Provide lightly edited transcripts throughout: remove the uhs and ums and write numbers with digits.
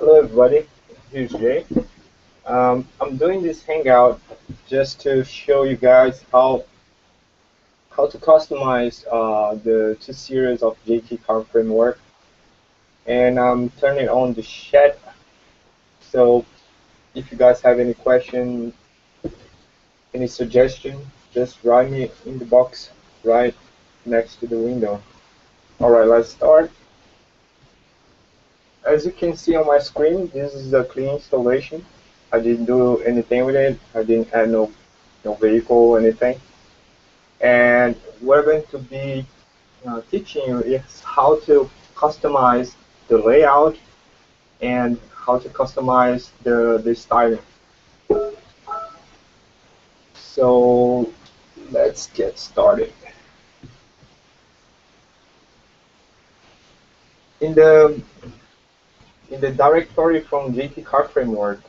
Hello everybody, here's Jay. I'm doing this hangout just to show you guys how to customize the two series of JT Car Framework, and I'm turning on the chat. So if you guys have any question, any suggestion, just write me in the box right next to the window. All right, let's start. As you can see on my screen, this is a clean installation. I didn't do anything with it. I didn't add no vehicle or anything. And we're going to be teaching you is how to customize the layout and how to customize the styling. So let's get started. In the directory from JT Car Framework,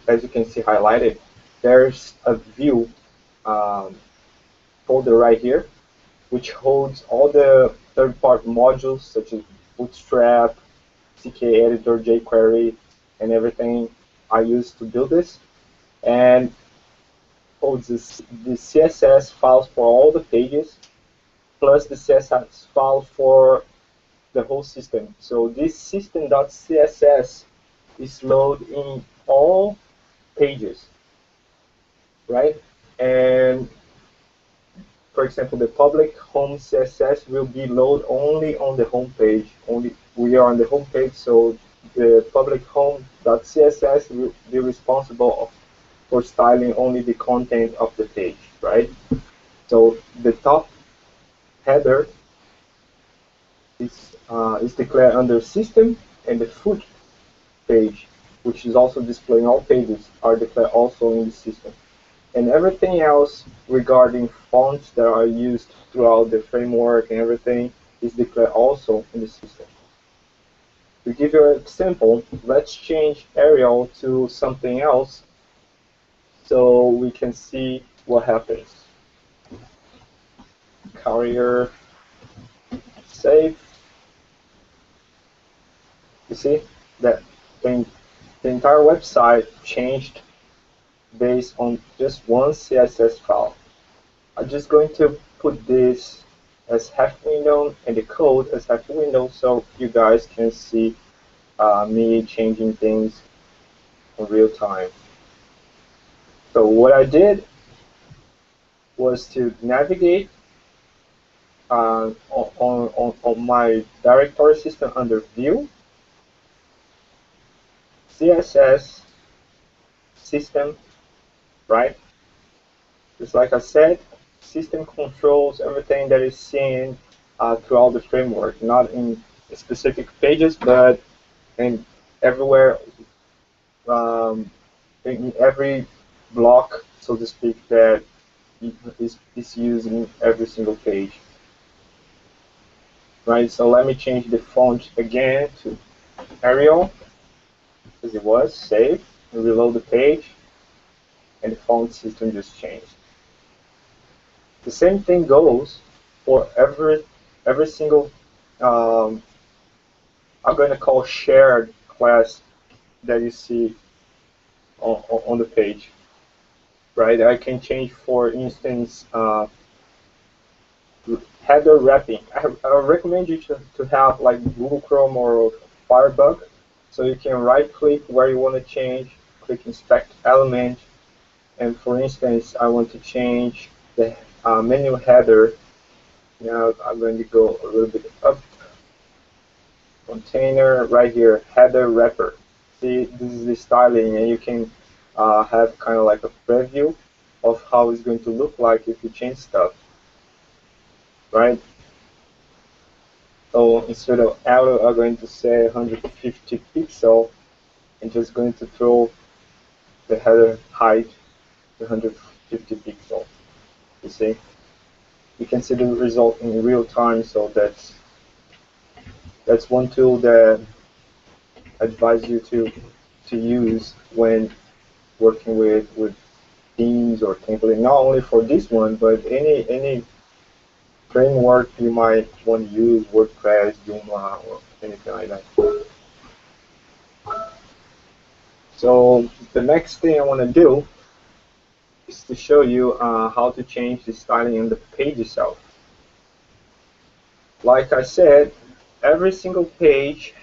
as you can see highlighted, there's a view um, folder right here, which holds all the third-party modules such as Bootstrap, CK Editor, jQuery, and everything I use to build this, and holds the CSS files for all the pages, plus the CSS file for the whole system. So this system.css is loaded in all pages, right? And for example, the public home CSS will be loaded only on the home page. Only we are on the home page, so the public home.css will be responsible for styling only the content of the page, right? So the top header is declared under system, and the foot page, which is also displaying all pages, are declared also in the system. And everything else regarding fonts that are used throughout the framework and everything is declared also in the system. To give you an example, let's change Arial to something else so we can see what happens. Carrier, save. You see that the entire website changed based on just one CSS file. I'm just going to put this as half window and the code as half window so you guys can see me changing things in real time. So what I did was to navigate on my directory system under View, CSS, System, right? Just like I said, system controls everything that is seen throughout the framework, not in specific pages, but in everywhere, in every block, so to speak, that is used in every single page. Right, so let me change the font again to Arial, as it was, save, and reload the page, and the font system just changed. The same thing goes for every single I'm going to call shared class that you see on the page, right? I can change, for instance, header wrapping. I recommend you to have like Google Chrome or Firebug, so you can right click where you want to change, click inspect element, and for instance, I want to change the menu header. Now I'm going to go a little bit up. Container right here, header wrapper. See, this is the styling, and you can have kind of like a preview of how it's going to look like if you change stuff, right? So instead of auto, I'm going to say 150 pixel, and just going to throw the header height to 150 pixel. You see, you can see the result in real time. So that's one tool that I advise you to use when working with themes or template. Not only for this one, but any framework you might want to use, WordPress, Joomla, or anything like that. next thing I want to do is to show you how to change the styling in the page itself. Like I said, every single page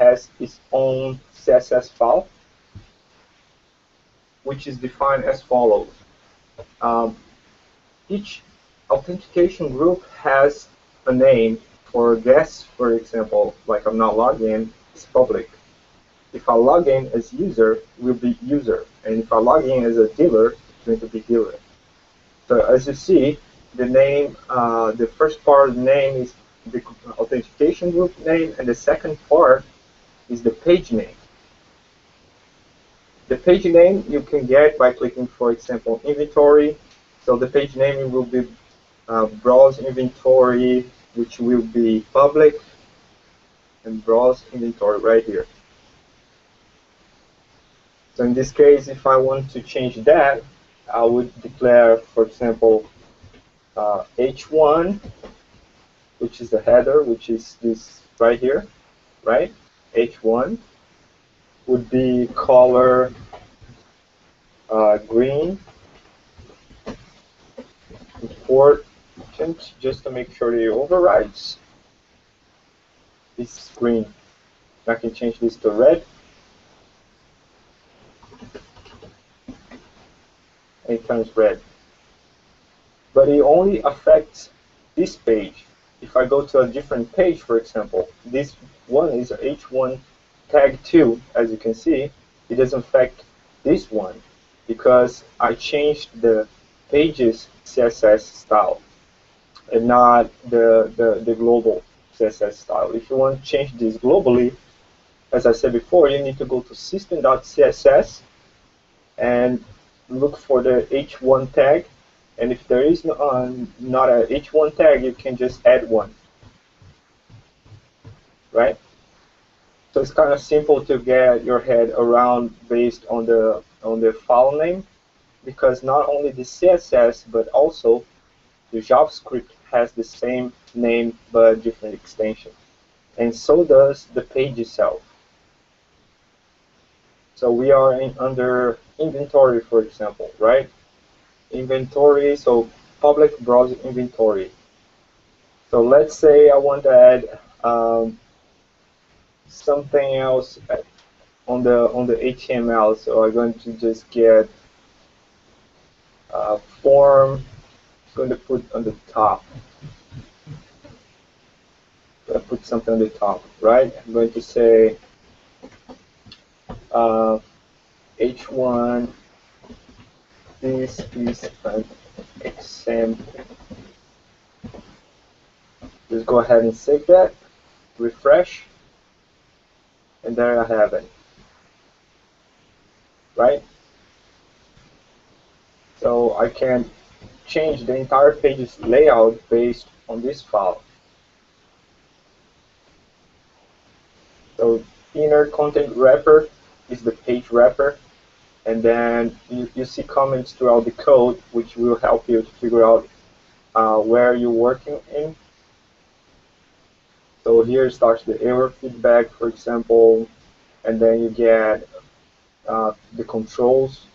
has its own CSS file, which is defined as follows. Each authentication group has a name. For guests, for example, like I'm not logged in, it's public. If I log in as user, it will be user. And if I log in as a dealer, it's going to be dealer. So as you see, the name, the first part of the name is the authentication group name, and the second part is the page name. The page name you can get by clicking, for example, inventory. So the page name will be browse inventory, which will be public, and browse inventory right here. So in this case, if I want to change that, I would declare, for example, H1, which is the header, which is this right here, right? H1 would be color green. Important, just to make sure it overrides. This is green. I can change this to red. And it turns red. But it only affects this page. If I go to a different page, for example, this one is H1 tag 2, as you can see, it doesn't affect this one because I changed the page's CSS style and not the global CSS style. If you want to change this globally, as I said before, you need to go to system.css and look for the H1 tag, and if there is not a H1 tag, you can just add one, right? So it's kind of simple to get your head around based on the file name, because not only the CSS but also the JavaScript has the same name but different extension, and so does the page itself. So we are under inventory, for example, right? Inventory, so public browser inventory. So let's say I want to add something else on the HTML. So I'm going to just get form. I'm going to put on the top. I put something on the top, right? I'm going to say H1. This is an example. Just go ahead and save that, refresh, and there I have it, right? So I can change the entire page's layout based on this file. So inner content wrapper is the page wrapper, and then you see comments throughout the code, which will help you to figure out where you're working in. So here starts the error feedback, for example, and then you get the controls.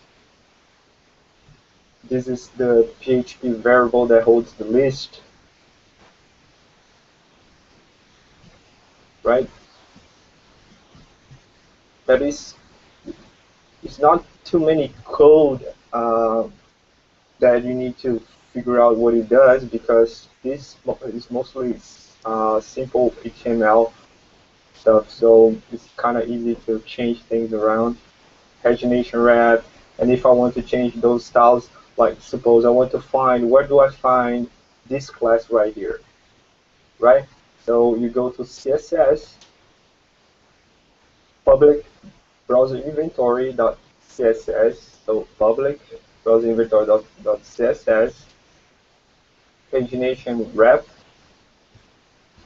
This is the PHP variable that holds the list, right? That is, it's not too many code that you need to figure out what it does, because this is mostly simple HTML stuff, so it's kind of easy to change things around. Pagination wrap, and if I want to change those styles, like suppose I want to find, where do I find this class right here, right? So you go to CSS, public browser inventory.css, so public browser inventory.css, pagination wrap,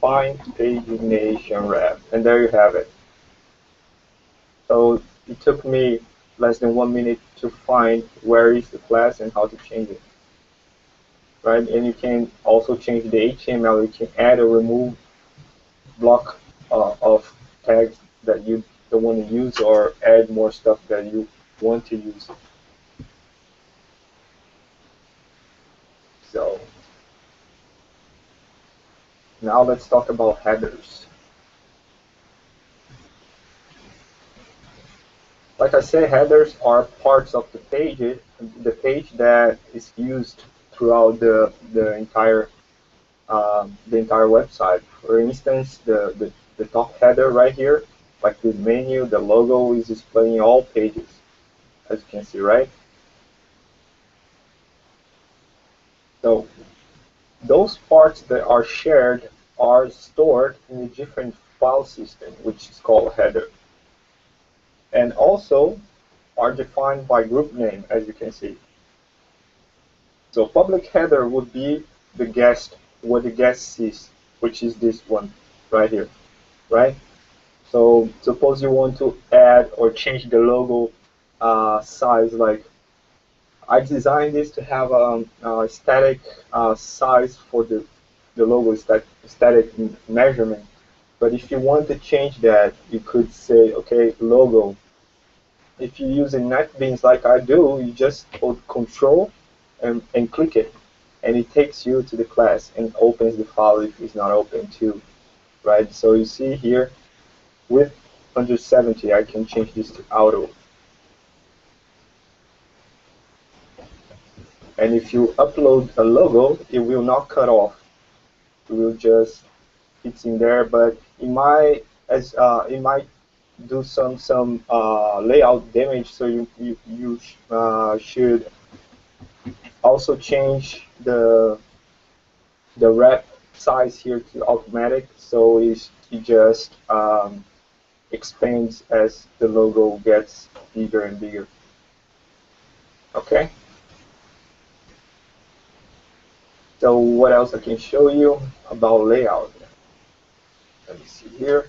find pagination wrap, and there you have it. So it took me less than 1 minute to find where is the class and how to change it, right? And you can also change the HTML. You can add or remove block of tags that you don't want to use, or add more stuff that you want to use. So now let's talk about headers. Like I said, headers are parts of the page that is used throughout the entire website. For instance, the top header right here, like the menu, the logo is displaying all pages, as you can see, right? So those parts that are shared are stored in a different file system, which is called header, and also are defined by group name, as you can see. So public header would be the guest, what the guest sees, which is this one right here, right? So suppose you want to add or change the logo size. Like I designed this to have a static size for the logo static measurement. But if you want to change that, you could say, okay, logo. If you're using NetBeans like I do, you just hold Control and click it, and it takes you to the class and opens the file if it's not open too, right? So you see here, with 170, I can change this to auto. And if you upload a logo, it will not cut off. It will just, it's in there, but it might do some layout damage. So you should also change the wrap size here to automatic, so it just expands as the logo gets bigger and bigger. Okay. So what else I can show you about layout? Let me see here.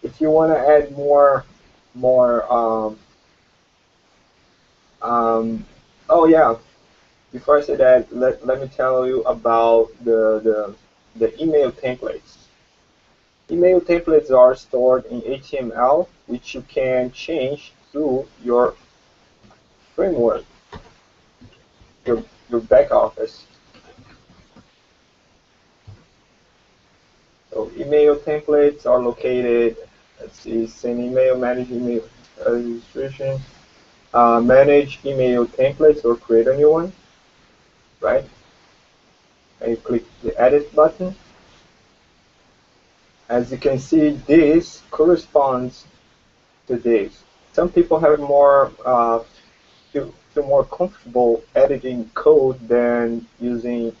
If you want to add more oh yeah, before I say that, let me tell you about the email templates. Email templates are stored in HTML, which you can change through your framework, your back office. So email templates are located, let's see, send email, manage email registration, manage email templates or create a new one, right? And you click the edit button. As you can see, this corresponds to this. Some people have feel more comfortable editing code than using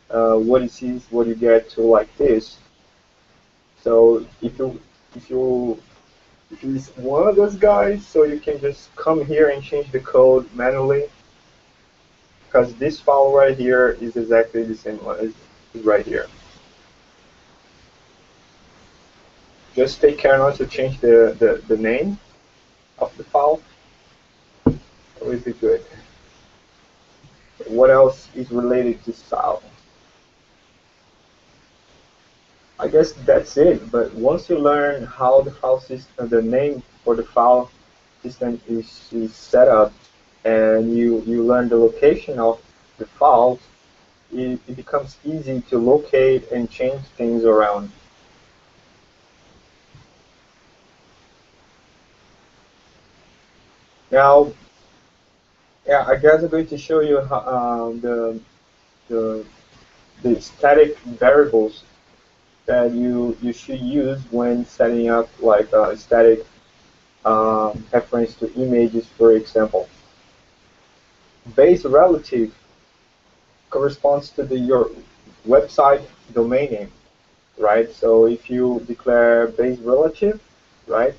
what you get to like this. So if you if you're one of those guys, so you can just come here and change the code manually, because this file right here is exactly the same one as right here. Just take care not to change the name of the file. It will be good. What else is related to style? I guess that's it. But once you learn how the file system, the name for the file system is set up, and you learn the location of the files, it becomes easy to locate and change things around. Now, yeah, I guess I'm going to show you how, the the static variables that you should use when setting up like a static reference to images, for example. Base relative corresponds to your website domain name, right? So if you declare base relative, right,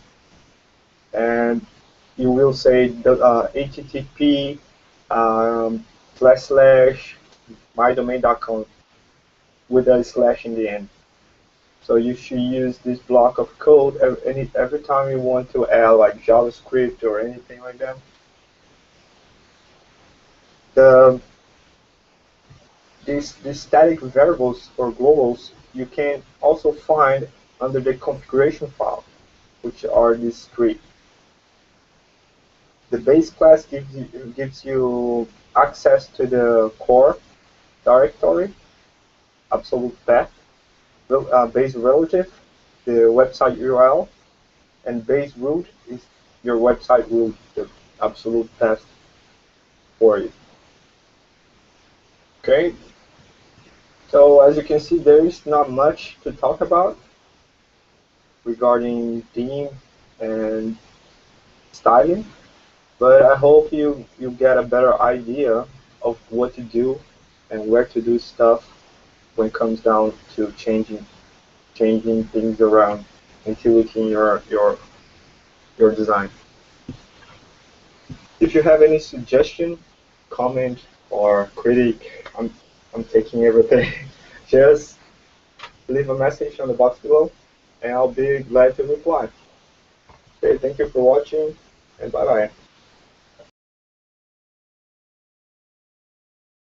and you will say http / mydomain.com with a slash in the end. So you should use this block of code every time you want to add like JavaScript or anything like that. The these static variables or globals you can also find under the configuration file, which are these three. The base class gives you access to the core directory, absolute path, base relative, the website URL, and base root is your website root, the absolute path for it. Okay, so as you can see, there is not much to talk about regarding theme and styling, but I hope you get a better idea of what to do and where to do stuff when it comes down to changing things around and tweaking your design. If you have any suggestion, comment, or critique, I'm taking everything. Just leave a message on the box below, and I'll be glad to reply. Okay, thank you for watching, and bye bye.